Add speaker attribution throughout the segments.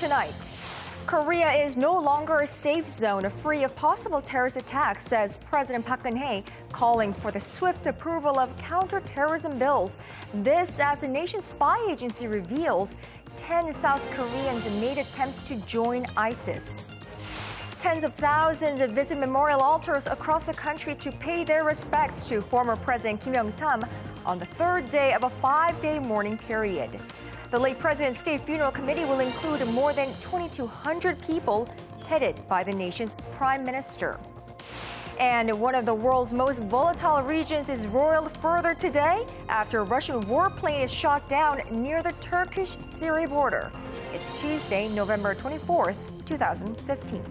Speaker 1: tonight. Korea is no longer a safe zone free of possible terrorist attacks, says President Park Geun-hye, calling for the swift approval of counter-terrorism bills. This as the nation's spy agency reveals 10 South Koreans made attempts to join ISIS. Tens of thousands visit memorial altars across the country to pay their respects to former President Kim Youngsam on the third day of a 5-day mourning period. The late president's state funeral committee will include more than 2,200 people, headed by the nation's prime minister. And one of the world's most volatile regions is roiled further today after a Russian warplane is shot down near the Turkish-Syria border. It's Tuesday, November 24th, 2015.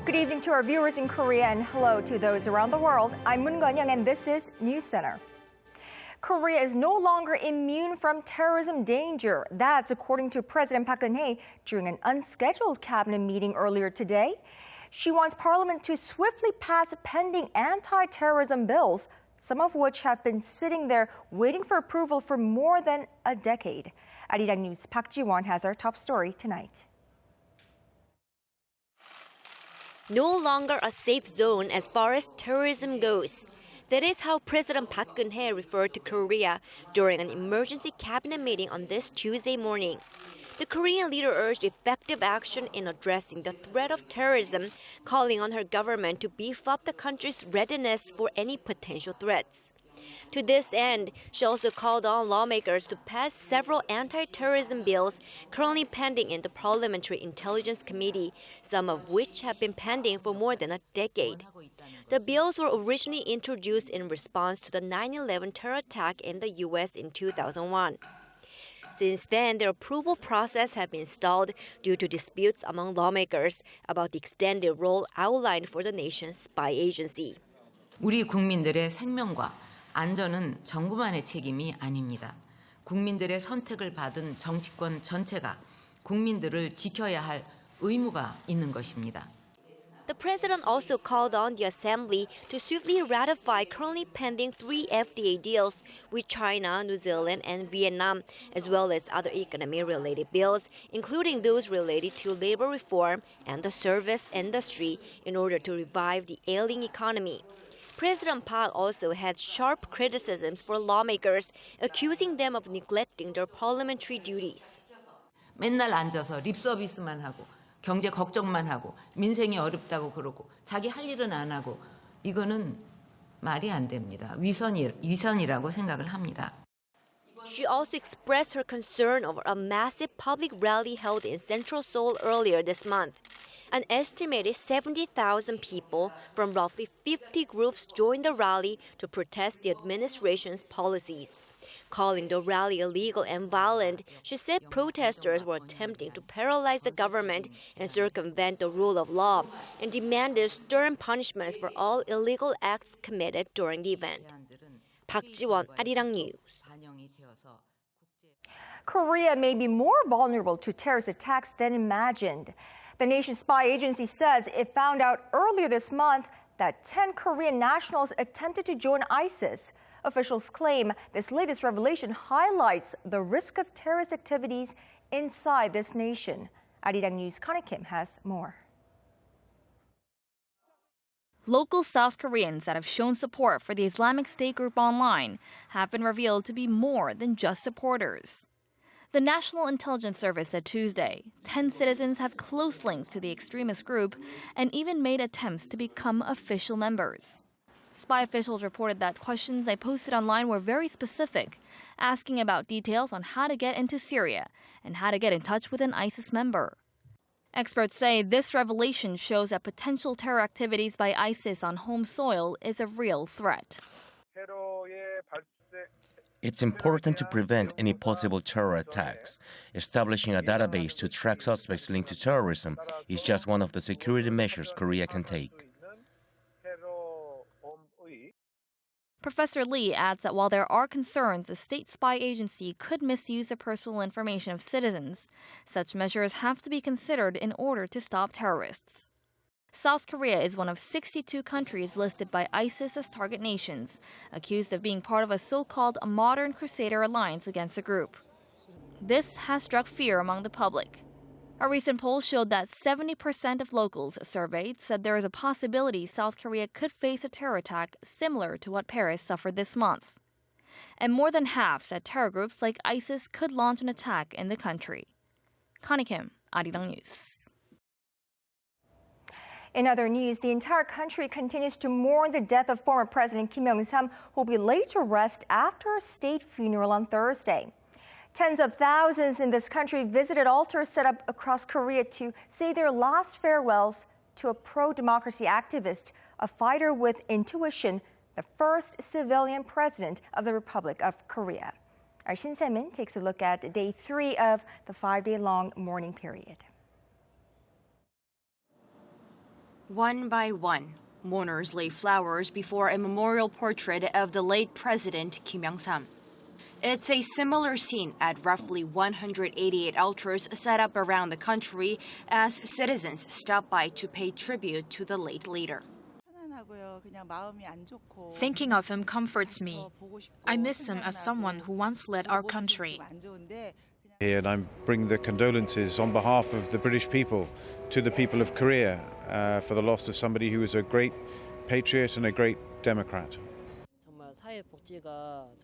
Speaker 1: Good evening to our viewers in Korea and hello to those around the world. I'm Moon Connyoung and this is News Center. Korea is no longer immune from terrorism danger. That's according to President Park Geun-hye during an unscheduled cabinet meeting earlier today. She wants Parliament to swiftly pass pending anti-terrorism bills, some of which have been sitting there waiting for approval for more than a decade. Arirang News' Park Ji-won has our top story tonight.
Speaker 2: No longer a safe zone as far as terrorism goes. That is how President Park Geun-hye referred to Korea during an emergency cabinet meeting on this Tuesday morning. The Korean leader urged effective action in addressing the threat of terrorism, calling on her government to beef up the country's readiness for any potential threats. To this end, she also called on lawmakers to pass several anti-terrorism bills currently pending in the Parliamentary Intelligence Committee, some of which have been pending for more than a decade. The bills were originally introduced in response to the 9/11 terror attack in the U.S. in 2001. Since then, their approval process has been stalled due to disputes among lawmakers about the extended role outlined for the nation's spy agency.
Speaker 3: 우리 국민들의 생명과 안전은 정부만의 책임이 아닙니다. 국민들의 선택을 받은 정치권 전체가 국민들을 지켜야 할 의무가 있는 것입니다.
Speaker 2: The president also called on the assembly to swiftly ratify currently pending 3 FDA deals with China, New Zealand, and Vietnam, as well as other economy-related bills, including those related to labor reform and the service industry, in order to revive the ailing economy. President Park also had sharp criticisms for lawmakers, accusing them of neglecting their parliamentary duties.
Speaker 3: 맨날 앉아서 립 서비스만 하고 경제 걱정만 하고 민생이 어렵다고 그러고 자기 할 일은 안 하고 이거는 말이 안 됩니다. 위선이라고 생각을 합니다.
Speaker 2: She also expressed her concern over a massive public rally held in central Seoul earlier this month. An estimated 70,000 people from roughly 50 groups joined the rally to protest the administration's policies. Calling the rally illegal and violent, she said protesters were attempting to paralyze the government and circumvent the rule of law, and demanded stern punishments for all illegal acts committed during the event. Park Ji-won, Arirang News.
Speaker 1: Korea may be more vulnerable to terrorist attacks than imagined. The nation's spy agency says it found out earlier this month that 10 Korean nationals attempted to join ISIS. Officials claim this latest revelation highlights the risk of terrorist activities inside this nation. Arirang News' Connie Kim has more.
Speaker 4: Local South Koreans that have shown support for the Islamic State group online have been revealed to be more than just supporters. The National Intelligence Service said Tuesday 10 citizens have close links to the extremist group and even made attempts to become official members. Spy officials reported that questions I posted online were very specific, asking about details on how to get into Syria and how to get in touch with an ISIS member. Experts say this revelation shows that potential terror activities by ISIS on home soil is a real threat.
Speaker 5: It's important to prevent any possible terror attacks. Establishing a database to track suspects linked to terrorism is just one of the security measures Korea can take.
Speaker 4: Professor Lee adds that while there are concerns a state spy agency could misuse the personal information of citizens, such measures have to be considered in order to stop terrorists. South Korea is one of 62 countries listed by ISIS as target nations, accused of being part of a so-called modern crusader alliance against the group. This has struck fear among the public. A recent poll showed that 70% of locals surveyed said there is a possibility South Korea could face a terror attack similar to what Paris suffered this month. And more than half said terror groups like ISIS could launch an attack in the country. Connie Kim, Arirang News.
Speaker 1: In other news, the entire country continues to mourn the death of former President Kim Youngsam, who will be laid to rest after a state funeral on Thursday. Tens of thousands in this country visited altars set up across Korea to say their last farewells to a pro-democracy activist, a fighter with intuition, the first civilian president of the Republic of Korea. Our Shin Se-min takes a look at day 3 of the 5-day-long mourning period.
Speaker 6: One by one, mourners lay flowers before a memorial portrait of the late President Kim Youngsam. It's a similar scene at roughly 188 altars set up around the country as citizens stop by to pay tribute to the late leader.
Speaker 7: Thinking of him comforts me. I miss him as someone who once led our country.
Speaker 8: And I'm bringing the condolences on behalf of the British people to the people of Korea for the loss of somebody who was a great patriot and a great democrat.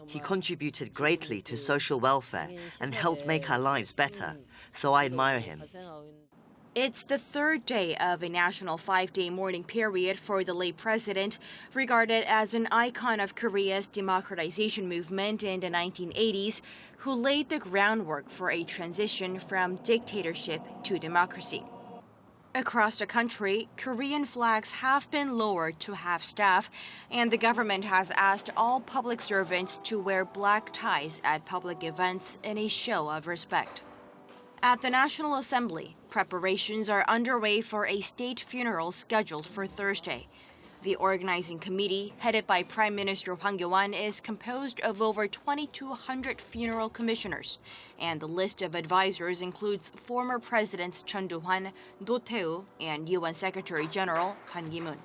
Speaker 9: He contributed greatly to social welfare and helped make our lives better, so I admire him.
Speaker 6: It's the third day of a national 5-day mourning period for the late president, regarded as an icon of Korea's democratization movement in the 1980s, who laid the groundwork for a transition from dictatorship to democracy. Across the country, Korean flags have been lowered to half-staff, and the government has asked all public servants to wear black ties at public events in a show of respect. At the National Assembly, preparations are underway for a state funeral scheduled for Thursday. The organizing committee, headed by Prime Minister Park Geun-hye, is composed of over 2,200 funeral commissioners, and the list of advisors includes former Presidents Chun Do-hwan, Do Tae-woo, and UN Secretary General Han Ki-moon.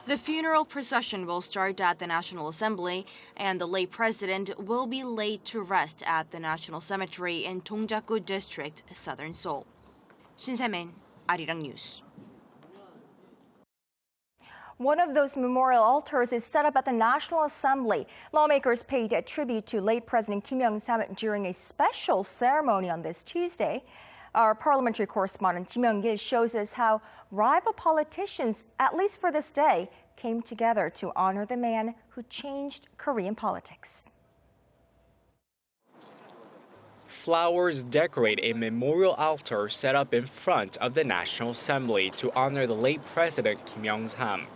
Speaker 6: The funeral procession will start at the National Assembly, and the late president will be laid to rest at the National Cemetery in Dongjaku District, southern Seoul. Shin Se-min, Arirang News.
Speaker 1: One of those memorial altars is set up at the National Assembly. Lawmakers paid a tribute to late President Kim Youngsam during a special ceremony on this Tuesday. Our parliamentary correspondent Kim Young-gil shows us how rival politicians, at least for this day, came together to honor the man who changed Korean politics.
Speaker 10: Flowers decorate a memorial altar set up in front of the National Assembly to honor the late President Kim Youngsam.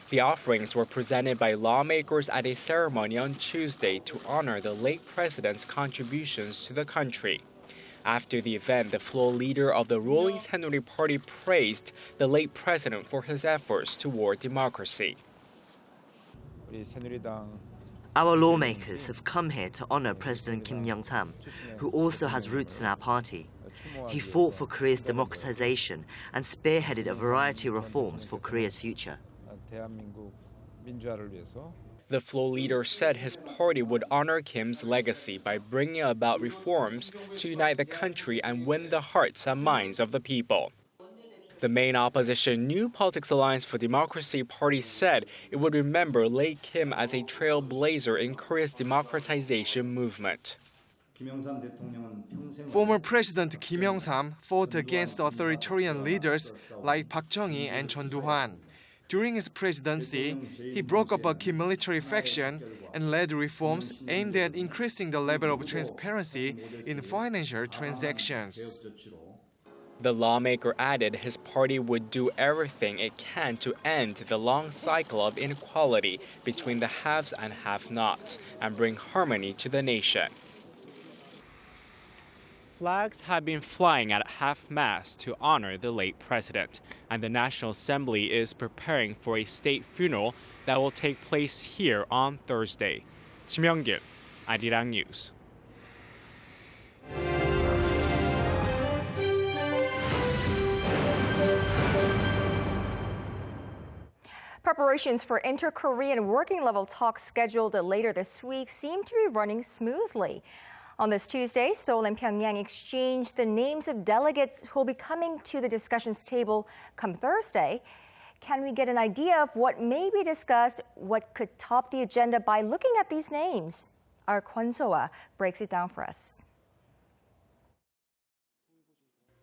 Speaker 10: The offerings were presented by lawmakers at a ceremony on Tuesday to honor the late president's contributions to the country. After the event, the floor leader of the ruling Saenuri Party praised the late president for his efforts toward democracy.
Speaker 9: Our lawmakers have come here to honor President Kim Youngsam, who also has roots in our party. He fought for Korea's democratization and spearheaded a variety of reforms for Korea's future.
Speaker 10: The floor leader said his party would honor Kim's legacy by bringing about reforms to unite the country and win the hearts and minds of the people. The main opposition New Politics Alliance for Democracy party said it would remember late Kim as a trailblazer in Korea's democratization movement.
Speaker 11: Former President Kim Youngsam fought against authoritarian leaders like Park Geun-hye and Chun Do-hwan. During his presidency, he broke up a key military faction and led reforms aimed at increasing the level of transparency in financial transactions.
Speaker 10: The lawmaker added his party would do everything it can to end the long cycle of inequality between the haves and have-nots and bring harmony to the nation. Flags have been flying at half-mast to honor the late president. And the National Assembly is preparing for a state funeral that will take place here on Thursday. Kim Youngsam, Arirang News.
Speaker 1: Preparations for inter-Korean working-level talks scheduled later this week seem to be running smoothly. On this Tuesday, Seoul and Pyongyang exchanged the names of delegates who will be coming to the discussions table come Thursday. Can we get an idea of what may be discussed, what could top the agenda by looking at these names? Our Kwon So-ah breaks it down for us.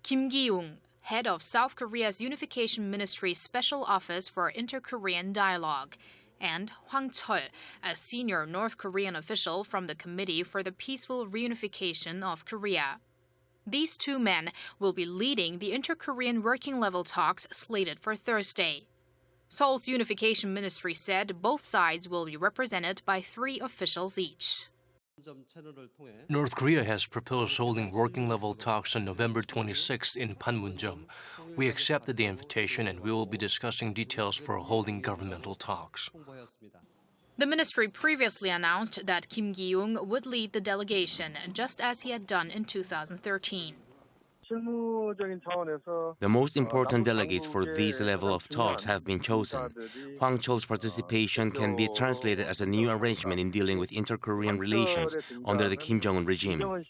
Speaker 7: Kim Ki-young, head of South Korea's Unification Ministry's Special Office for Inter-Korean Dialogue, and Hwang Chol, a senior North Korean official from the Committee for the Peaceful Reunification of Korea. These two men will be leading the inter-Korean working-level talks slated for Thursday. Seoul's Unification Ministry said both sides will be represented by 3 officials each.
Speaker 12: North Korea has proposed holding working-level talks on November 26th in Panmunjom. We accepted the invitation and we will be discussing details for holding governmental talks.
Speaker 7: The ministry previously announced that Kim Ki-young would lead the delegation, just as he had done in 2013.
Speaker 5: The most important delegates for this level of talks have been chosen. Hwang Chol's participation can be translated as a new arrangement in dealing with inter-Korean relations under the Kim Jong-un regime.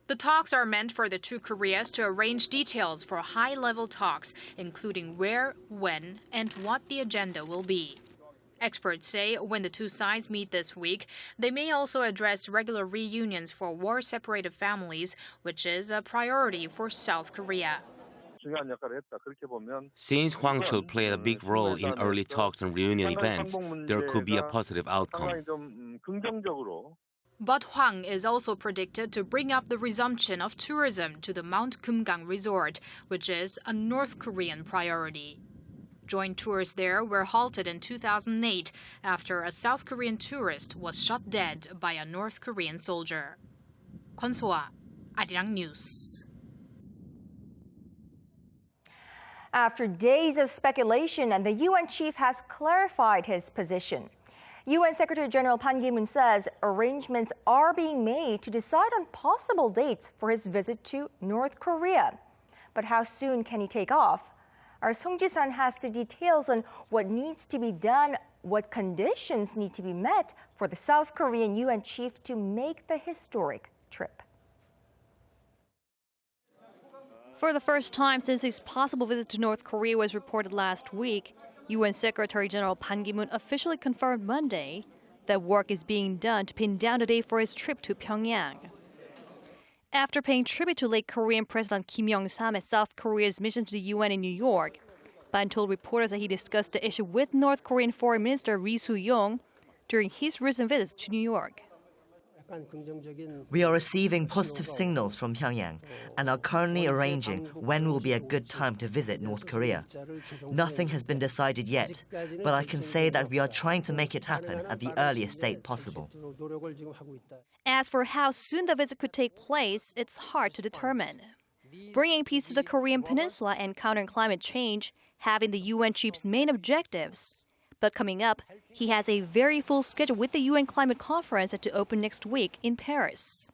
Speaker 7: The talks are meant for the two Koreas to arrange details for high-level talks, including where, when, and what the agenda will be. Experts say when the two sides meet this week, they may also address regular reunions for war-separated families, which is a priority for South Korea.
Speaker 5: Since Hwang Chol played a big role in early talks and reunion events, there could be a positive outcome.
Speaker 7: But Hwang is also predicted to bring up the resumption of tourism to the Mount Kumgang resort, which is a North Korean priority. Joint tours there were halted in 2008 after a South Korean tourist was shot dead by a North Korean soldier. Kwon So-ah, Arirang News.
Speaker 1: After days of speculation, and the UN chief has clarified his position. UN Secretary General Ban Ki-moon says arrangements are being made to decide on possible dates for his visit to North Korea. But how soon can he take off? Our Song Ji-sun has the details on what needs to be done, what conditions need to be met for the South Korean UN chief to make the historic trip.
Speaker 13: For the first time since his possible visit to North Korea was reported last week, UN Secretary General Ban Ki-moon officially confirmed Monday that work is being done to pin down the date for his trip to Pyongyang. After paying tribute to late Korean President Kim Youngsam at South Korea's mission to the UN in New York, Ban told reporters that he discussed the issue with North Korean Foreign Minister Ri Soo-young during his recent visits to New York.
Speaker 9: We are receiving positive signals from Pyongyang and are currently arranging when will be a good time to visit North Korea. Nothing has been decided yet, but I can say that we are trying to make it happen at the earliest date possible.
Speaker 13: As for how soon the visit could take place, it's hard to determine. Bringing peace to the Korean peninsula and countering climate change have been the UN chief's main objectives. But coming up, he has a very full schedule with the UN Climate Conference set to open next week in Paris.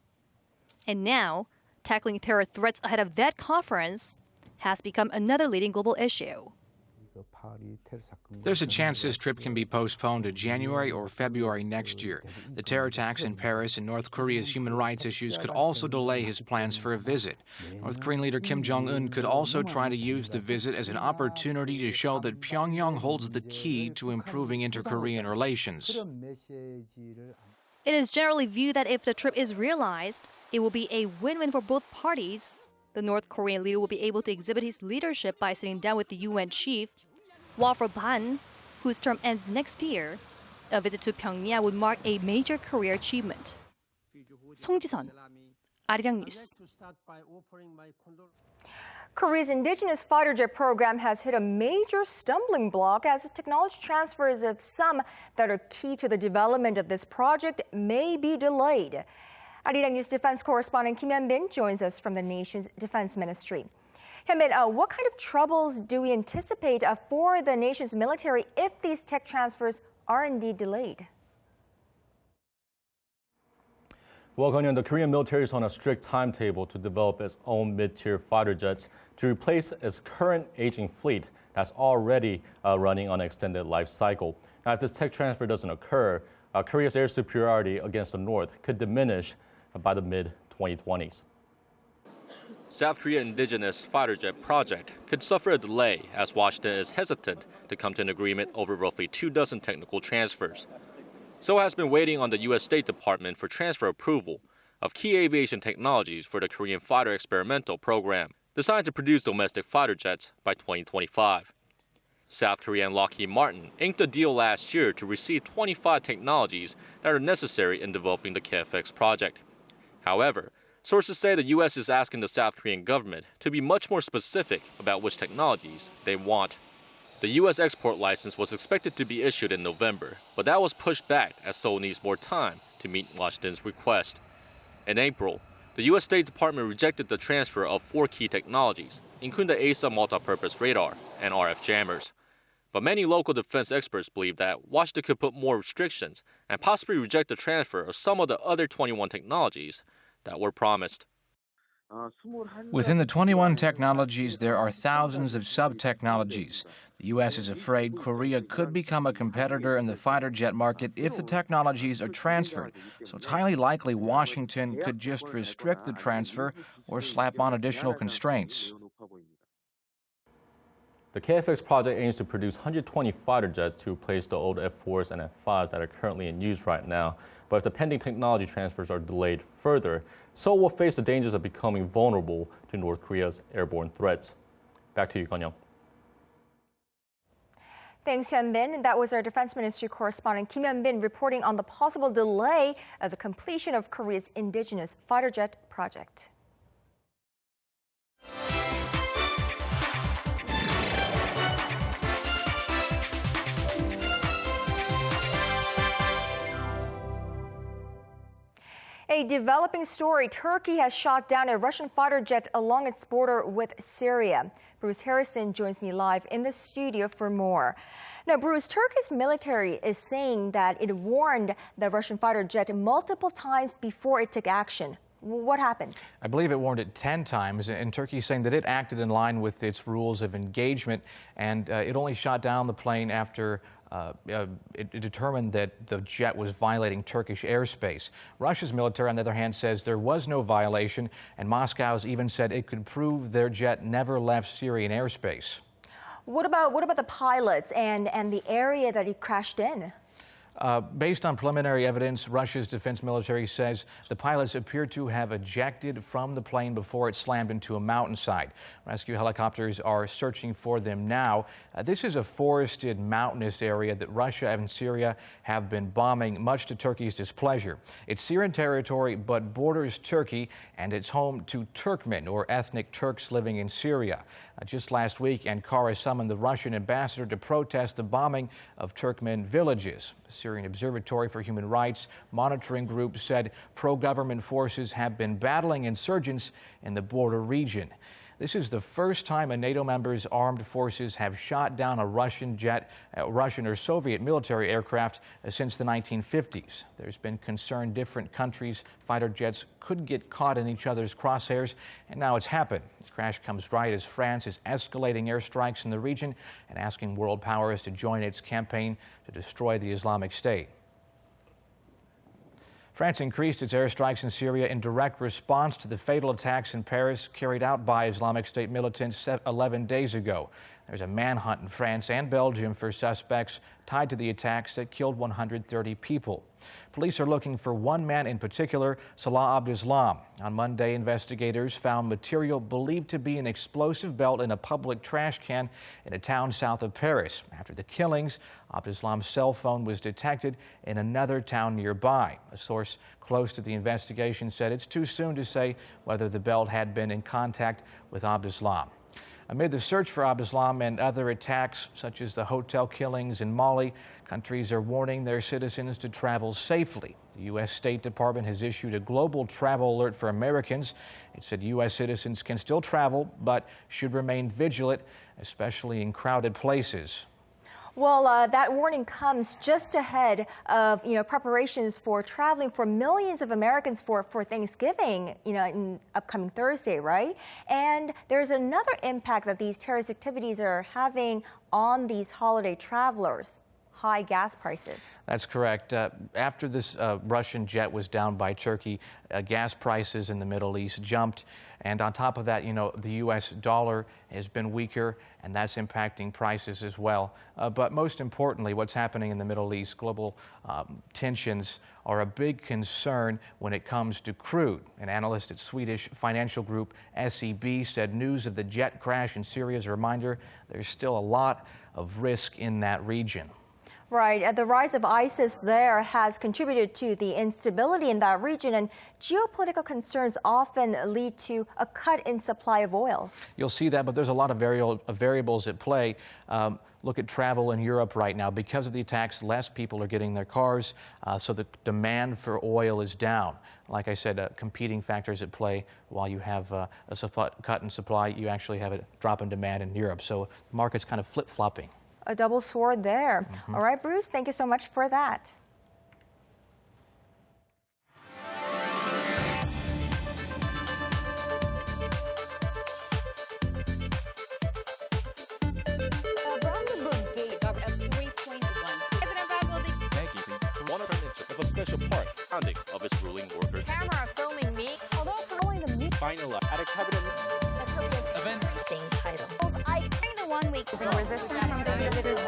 Speaker 13: And now, tackling terror threats ahead of that conference has become another leading global issue.
Speaker 14: There's a chance this trip can be postponed to January or February next year. The terror attacks in Paris and North Korea's human rights issues could also delay his plans for a visit. North Korean leader Kim Jong-un could also try to use the visit as an opportunity to show that Pyongyang holds the key to improving inter-Korean relations.
Speaker 13: It is generally viewed that if the trip is realized, it will be a win-win for both parties. The North Korean leader will be able to exhibit his leadership by sitting down with the UN chief, while for Ban, whose term ends next year, a visit to Pyongyang would mark a major career achievement. Song Ji-sun, Arirang News.
Speaker 1: Korea's indigenous fighter jet program has hit a major stumbling block as the technology transfers of some that are key to the development of this project may be delayed. Arirang News defense correspondent Kim Youngsam joins us from the nation's defense ministry. Hyunbin, what kind of troubles do we anticipate for the nation's military if these tech transfers are indeed delayed?
Speaker 15: Well, Konyang, the Korean military is on a strict timetable to develop its own mid-tier fighter jets to replace its current aging fleet that's already running on an extended life cycle. Now, if this tech transfer doesn't occur, Korea's air superiority against the North could diminish by the mid-2020s.
Speaker 16: South Korea indigenous fighter jet project could suffer a delay as Washington is hesitant to come to an agreement over roughly 24 technical transfers. Seoul has been waiting on the U.S. State Department for transfer approval of key aviation technologies for the Korean fighter experimental program, designed to produce domestic fighter jets by 2025. South Korea and Lockheed Martin inked a deal last year to receive 25 technologies that are necessary in developing the KFX project. However, sources say the U.S. is asking the South Korean government to be much more specific about which technologies they want. The U.S. export license was expected to be issued in November, but that was pushed back as Seoul needs more time to meet Washington's request. In April, the U.S. State Department rejected the transfer of 4 key technologies, including the ASA multipurpose radar and RF jammers. But many local defense experts believe that Washington could put more restrictions and possibly reject the transfer of some of the other 21 technologies that were promised.
Speaker 14: Within the 21 technologies, there are thousands of sub-technologies. The U.S. is afraid Korea could become a competitor in the fighter jet market if the technologies are transferred. So it's highly likely Washington could just restrict the transfer or slap on additional constraints.
Speaker 15: The KFX project aims to produce 120 fighter jets to replace the old F-4s and F-5s that are currently in use right now. But if the pending technology transfers are delayed further, Seoul will face the dangers of becoming vulnerable to North Korea's airborne threats. Back to you, Connyoung.
Speaker 1: Thanks, Hyunbin. That was our Defense Ministry correspondent Kim Hyunbin reporting on the possible delay of the completion of Korea's indigenous fighter jet project. A developing story, Turkey has shot down a Russian fighter jet along its border with Syria. Bruce Harrison joins me live in the studio for more. Now, Bruce, Turkey's military is saying that it warned the Russian fighter jet multiple times before it took action. What happened?
Speaker 14: I believe it warned it 10 times, and Turkey is saying that it acted in line with its rules of engagement, and it only shot down the plane after it determined that the jet was violating Turkish airspace. Russia's military, on the other hand, says there was no violation, and Moscow's even said it could prove their jet never left Syrian airspace.
Speaker 1: What about the pilots and the area that it crashed in?
Speaker 14: Based on preliminary evidence, Russia's defense military says the pilots appear to have ejected from the plane before it slammed into a mountainside. Rescue helicopters are searching for them now. This is a forested, mountainous area that Russia and Syria have been bombing, much to Turkey's displeasure. It's Syrian territory, but borders Turkey, and it's home to Turkmen, or ethnic Turks living in Syria. Just last week, Ankara summoned the Russian ambassador to protest the bombing of Turkmen villages. The Syrian Observatory for Human Rights monitoring group said pro-government forces have been battling insurgents in the border region. This is the first time a NATO member's armed forces have shot down a Russian jet, Russian or Soviet military aircraft since the 1950s. There's been concern different countries' fighter jets could get caught in each other's crosshairs, and now it's happened. The crash comes right as France is escalating airstrikes in the region and asking world powers to join its campaign to destroy the Islamic State. France increased its airstrikes in Syria in direct response to the fatal attacks in Paris carried out by Islamic State militants 11 days ago. There's a manhunt in France and Belgium for suspects tied to the attacks that killed 130 people. Police are looking for one man in particular, Salah Abdeslam. On Monday, investigators found material believed to be an explosive belt in a public trash can in a town south of Paris. After the killings, Abdeslam's cell phone was detected in another town nearby. A source close to the investigation said it's too soon to say whether the belt had been in contact with Abdeslam. Amid the search for Abdeslam and other attacks, such as the hotel killings in Mali, countries are warning their citizens to travel safely. The U.S. State Department has issued a global travel alert for Americans. It said U.S. citizens can still travel, but should remain vigilant, especially in crowded places.
Speaker 1: Well, that warning comes just ahead of, preparations for traveling for millions of Americans for Thanksgiving, in upcoming Thursday, right? And there's another impact that these terrorist activities are having on these holiday travelers. High gas prices.
Speaker 14: That's correct. After this Russian jet was downed by Turkey, gas prices in the Middle East jumped. And on top of that, the U.S. dollar has been weaker, and that's impacting prices as well. But most importantly, what's happening in the Middle East, global tensions are a big concern when it comes to crude. An analyst at Swedish financial group SEB said news of the jet crash in Syria is a reminder there's still a lot of risk in that region.
Speaker 1: Right. The rise of ISIS there has contributed to the instability in that region, and geopolitical concerns often lead to a cut in supply of oil.
Speaker 14: You'll see that, but there's a lot of variables at play. Look at travel in Europe right now. Because of the attacks, less people are getting their cars, so the demand for oil is down. Like I said, competing factors at play. While you have a cut in supply, you actually have a drop in demand in Europe. So the market's kind of flip-flopping.
Speaker 1: A double sword there. All right, Bruce, thank you so much for that.
Speaker 16: Of a special park founding of its ruling workers.
Speaker 17: Camera filming me, although following the meet.
Speaker 16: Final at a cabinet
Speaker 17: event.
Speaker 18: Same title.
Speaker 17: I during the 1 week resistance from the visitors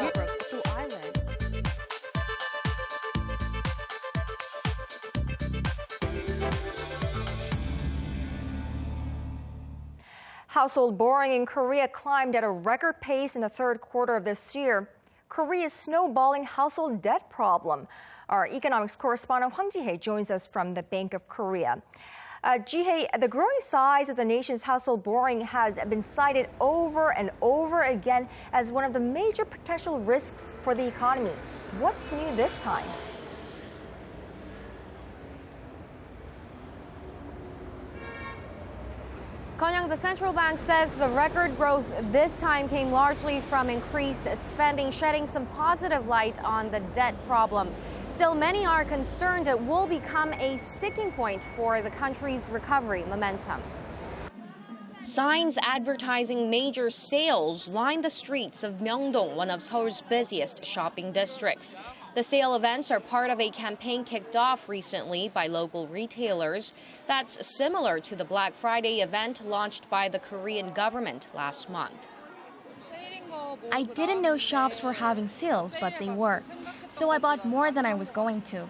Speaker 17: to Ireland.
Speaker 1: Household borrowing in Korea climbed at a record pace in the third quarter of this year. Korea's snowballing household debt problem. Our economics correspondent Hwang Ji-hye joins us from the Bank of Korea. Ji-hye, the growing size of the nation's household borrowing has been cited over and over again as one of the major potential risks for the economy. What's new this time?
Speaker 19: Connyoung, the central bank says the record growth this time came largely from increased spending, shedding some positive light on the debt problem. Still, many are concerned it will become a sticking point for the country's recovery momentum. Signs advertising major sales line the streets of Myeongdong, one of Seoul's busiest shopping districts. The sale events are part of a campaign kicked off recently by local retailers that's similar to the Black Friday event launched by the Korean government last month.
Speaker 20: I didn't know shops were having sales, but they were. So I bought more than I was going to.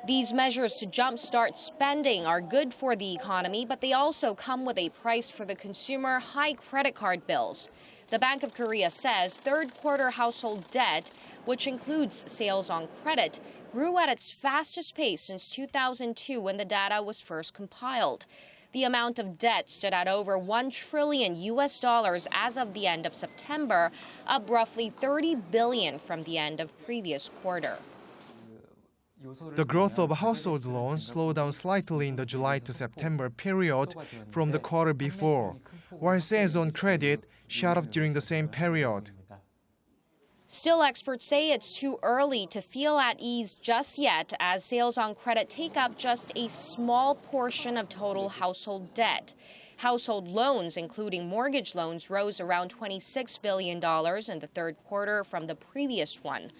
Speaker 19: These measures to jumpstart spending are good for the economy, but they also come with a price for the consumer: high credit card bills. The Bank of Korea says third quarter household debt, which includes sales on credit, grew at its fastest pace since 2002 when the data was first compiled. The amount of debt stood at over $1 trillion as of the end of September, up roughly $30 billion from the end of previous quarter.
Speaker 11: The growth of household loans slowed down slightly in the July to September period from the quarter before, while sales on credit shot up during the same period.
Speaker 19: Still, experts say it's too early to feel at ease just yet, as sales on credit take up just a small portion of total household debt. Household loans, including mortgage loans, rose around $26 billion in the third quarter from the previous one.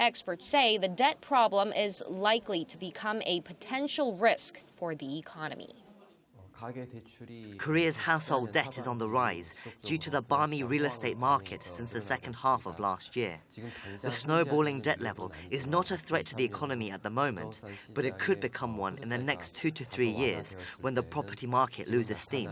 Speaker 19: Experts say the debt problem is likely to become a potential risk for the economy.
Speaker 9: Korea's household debt is on the rise due to the balmy real estate market since the second half of last year. The snowballing debt level is not a threat to the economy at the moment, but it could become one in the next 2 to 3 years when the property market loses steam.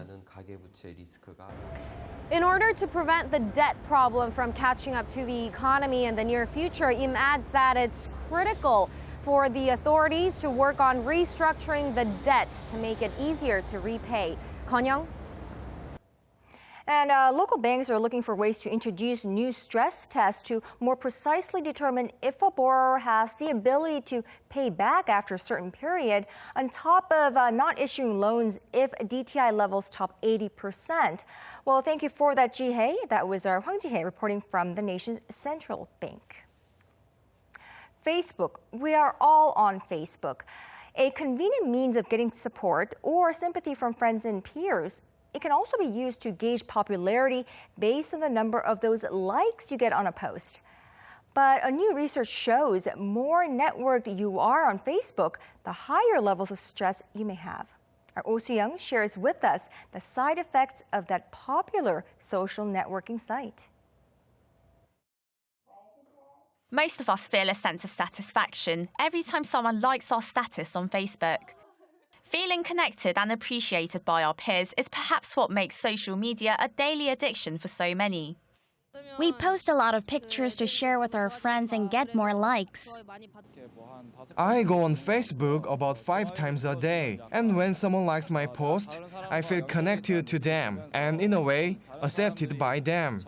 Speaker 19: In order to prevent the debt problem from catching up to the economy in the near future, Im adds that it's critical for the authorities to work on restructuring the debt to make it easier to repay. Connyoung?
Speaker 1: And local banks are looking for ways to introduce new stress tests to more precisely determine if a borrower has the ability to pay back after a certain period, on top of not issuing loans if DTI levels top 80%. Well, thank you for that, Ji-hye. That was our Hwang Ji-hye reporting from the nation's central bank. Facebook. We are all on Facebook. A convenient means of getting support or sympathy from friends and peers. It can also be used to gauge popularity based on the number of those likes you get on a post. But a new research shows more networked you are on Facebook, the higher levels of stress you may have. Our Oh Soo-young shares with us the side effects of that popular social networking site.
Speaker 18: Most of us feel a sense of satisfaction every time someone likes our status on Facebook. Feeling connected and appreciated by our peers is perhaps what makes social media a daily addiction for so many.
Speaker 20: We post a lot of pictures to share with our friends and get more likes.
Speaker 11: I go on Facebook about 5 times a day, and when someone likes my post, I feel connected to them and, in a way, accepted by them.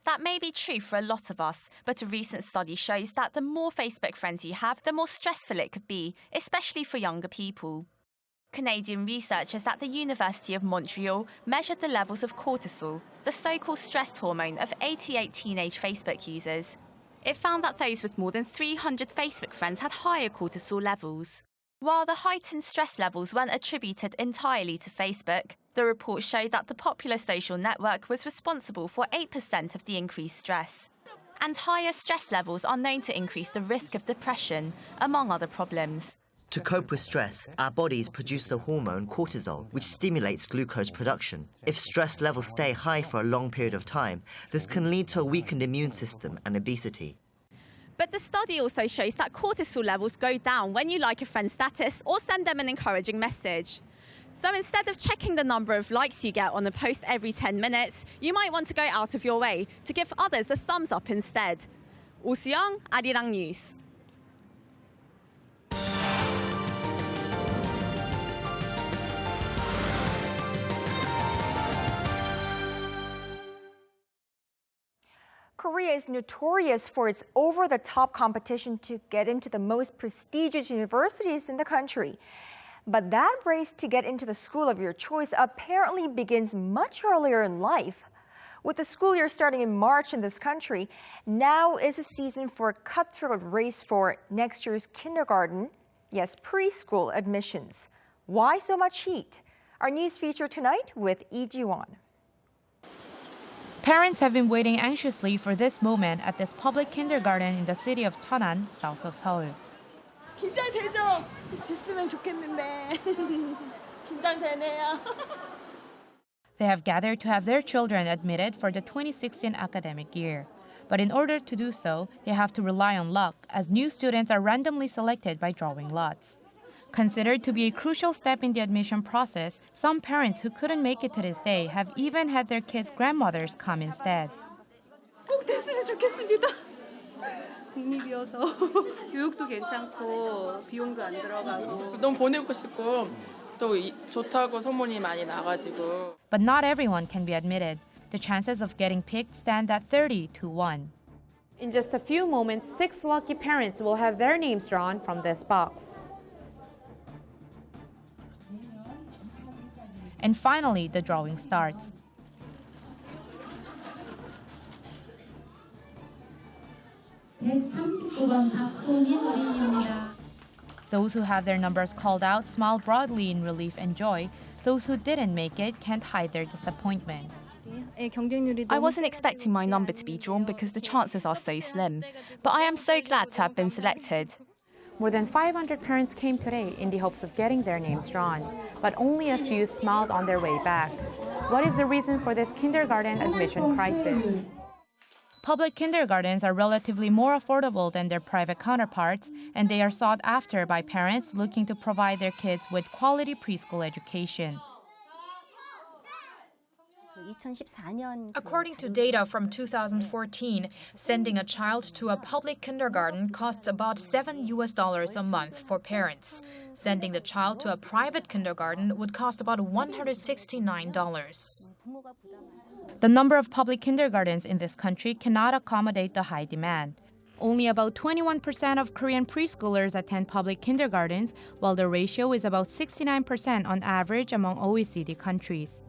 Speaker 18: That may be true for a lot of us, but a recent study shows that the more Facebook friends you have, the more stressful it could be, especially for younger people. Canadian researchers at the University of Montreal measured the levels of cortisol, the so-called stress hormone, of 88 teenage Facebook users. It found that those with more than 300 Facebook friends had higher cortisol levels. While the heightened stress levels weren't attributed entirely to Facebook, the report showed that the popular social network was responsible for 8% of the increased stress. And higher stress levels are known to increase the risk of depression, among other problems.
Speaker 9: To cope with stress, our bodies produce the hormone cortisol, which stimulates glucose production. If stress levels stay high for a long period of time, this can lead to a weakened immune system and obesity.
Speaker 18: But the study also shows that cortisol levels go down when you like a friend's status or send them an encouraging message. So instead of checking the number of likes you get on a post every 10 minutes, you might want to go out of your way to give others a thumbs up instead. Oh Soo-young, Arirang News.
Speaker 1: Korea is notorious for its over-the-top competition to get into the most prestigious universities in the country. But that race to get into the school of your choice apparently begins much earlier in life. With the school year starting in March in this country, now is a season for a cutthroat race for next year's kindergarten, yes, preschool admissions. Why so much heat? Our news feature tonight with Lee Ji-won.
Speaker 21: Parents have been waiting anxiously for this moment at this public kindergarten in the city of Cheonan, south of Seoul.
Speaker 22: 긴장되죠? 됐으면 좋겠는데. 긴장되네요.
Speaker 21: They have gathered to have their children admitted for the 2016 academic year. But in order to do so, they have to rely on luck, as new students are randomly selected by drawing lots. Considered to be a crucial step in the admission process, some parents who couldn't make it to this day have even had their kids' grandmothers come instead.
Speaker 22: 꼭 됐으면 좋겠습니다. 국립이어서 교육도 괜찮고 비용도 안 들어가고 너무 보내고 싶고 또 좋다고 소문이 많이 나가지고.
Speaker 21: But not everyone can be admitted. The chances of getting picked stand at 30 to 1.
Speaker 23: In just a few moments, 6 lucky parents will have their names drawn from this box.
Speaker 21: And finally, the drawing starts. Those who have their numbers called out smile broadly in relief and joy. Those who didn't make it can't hide their disappointment.
Speaker 18: I wasn't expecting my number to be drawn because the chances are so slim, but I am so glad to have been selected.
Speaker 23: More than 500 parents came today in the hopes of getting their names drawn, but only a few smiled on their way back. What is the reason for this kindergarten admission crisis?
Speaker 21: Public kindergartens are relatively more affordable than their private counterparts, and they are sought after by parents looking to provide their kids with quality preschool education.
Speaker 7: According to data from 2014, sending a child to a public kindergarten costs about $7 a month for parents. Sending the child to a private kindergarten would cost about $169.
Speaker 21: The number of public kindergartens in this country cannot accommodate the high demand. Only about 21% of Korean preschoolers attend public kindergartens, while the ratio is about 69% on average among OECD countries.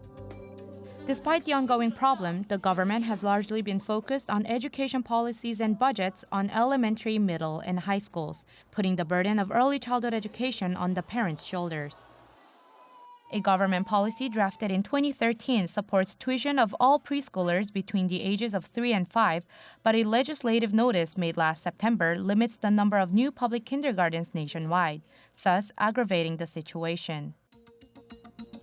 Speaker 21: Despite the ongoing problem, the government has largely been focused on education policies and budgets on elementary, middle, and high schools, putting the burden of early childhood education on the parents' shoulders. A government policy drafted in 2013 supports tuition of all preschoolers between the ages of 3 and 5, but a legislative notice made last September limits the number of new public kindergartens nationwide, thus aggravating the situation.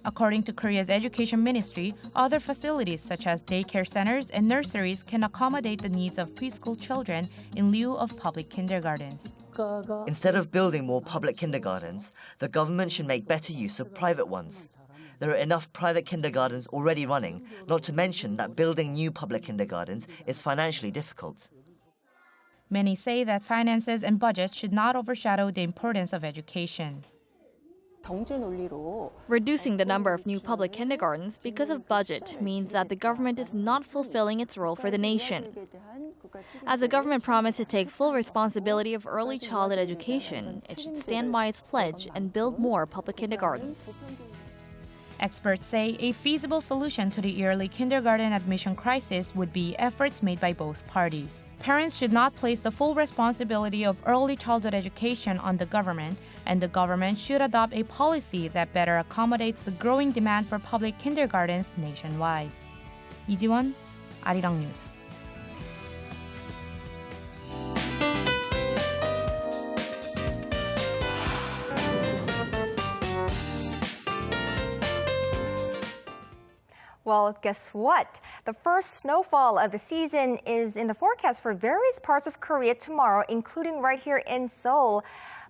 Speaker 21: According to Korea's Education Ministry, other facilities such as daycare centers and nurseries can accommodate the needs of preschool children in lieu of public kindergartens.
Speaker 9: Instead of building more public kindergartens, the government should make better use of private ones. There are enough private kindergartens already running, not to mention that building new public kindergartens is financially difficult.
Speaker 21: Many say that finances and budgets should not overshadow the importance of education.
Speaker 20: Reducing the number of new public kindergartens because of budget means that the government is not fulfilling its role for the nation. As the government promised to take full responsibility of early childhood education, it should stand by its pledge and build more public kindergartens.
Speaker 21: Experts say a feasible solution to the early kindergarten admission crisis would be efforts made by both parties. Parents should not place the full responsibility of early childhood education on the government, and the government should adopt a policy that better accommodates the growing demand for public kindergartens nationwide. 이지원, 아리랑 뉴스.
Speaker 1: Well, guess what? The first snowfall of the season is in the forecast for various parts of Korea tomorrow, including right here in Seoul.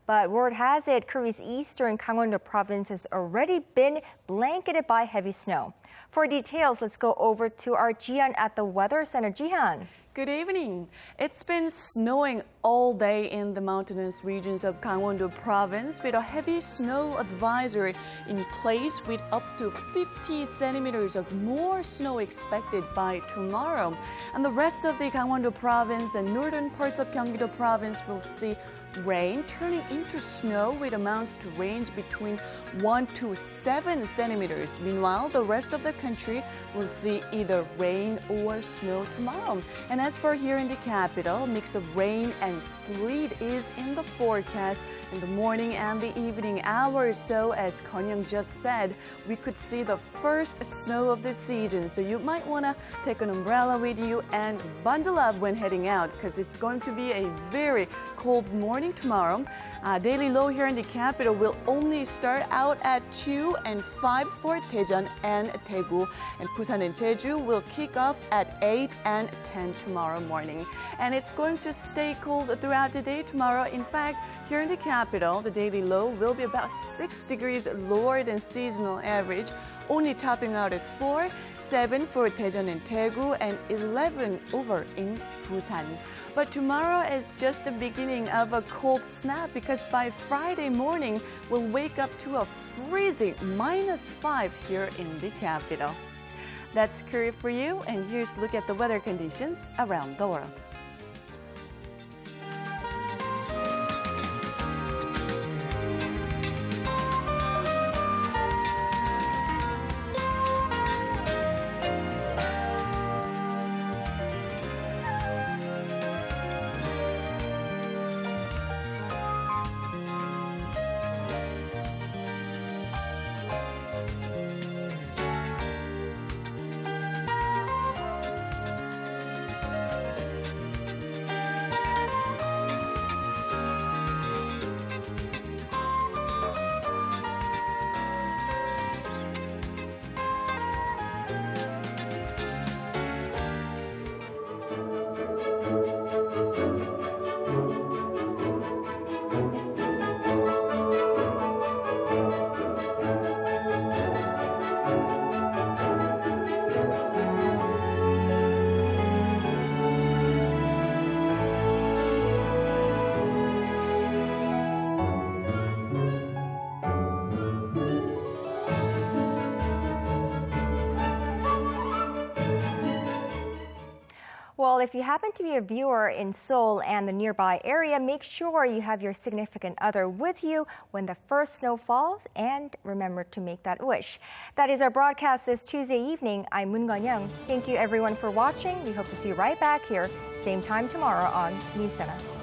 Speaker 1: But word has it, Korea's eastern Gangwon-do province has already been blanketed by heavy snow. For details, let's go over to our Jihan at the Weather Center. Jihan.
Speaker 2: Good evening. It's been snowing all day in the mountainous regions of Gangwon-do province with a heavy snow advisory in place with up to 50 centimeters of more snow expected by tomorrow. And the rest of the Gangwon-do province and northern parts of Gyeonggi-do province will see rain turning into snow with amounts to range between 1 to 7 centimeters. Meanwhile, the rest of the country will see either rain or snow tomorrow. And as for here in the capital, a mix of rain and sleet is in the forecast in the morning and the evening hours. So as Connyoung just said, we could see the first snow of the season. So you might want to take an umbrella with you and bundle up when heading out, because it's going to be a very cold morning tomorrow. Daily low here in the capital will only start out at 2 and 5 for Daejeon and Daegu, and Busan and Jeju will kick off at 8 and 10 tomorrow morning. And it's going to stay cold throughout the day tomorrow. In fact, here in the capital, the daily low will be about 6 degrees lower than seasonal average, only topping out at 4, 7 for Daejeon and Daegu, and 11 over in Busan. But tomorrow is just the beginning of a cold snap, because by Friday morning, we'll wake up to a freezing -5 here in the capital. That's Korea for you, and here's a look at the weather conditions around the world.
Speaker 1: Well, if you happen to be a viewer in Seoul and the nearby area, make sure you have your significant other with you when the first snow falls, and remember to make that wish. That is our broadcast this Tuesday evening. I'm Moon Connyoung. Thank you everyone for watching. We hope to see you right back here, same time tomorrow on NewsCenter.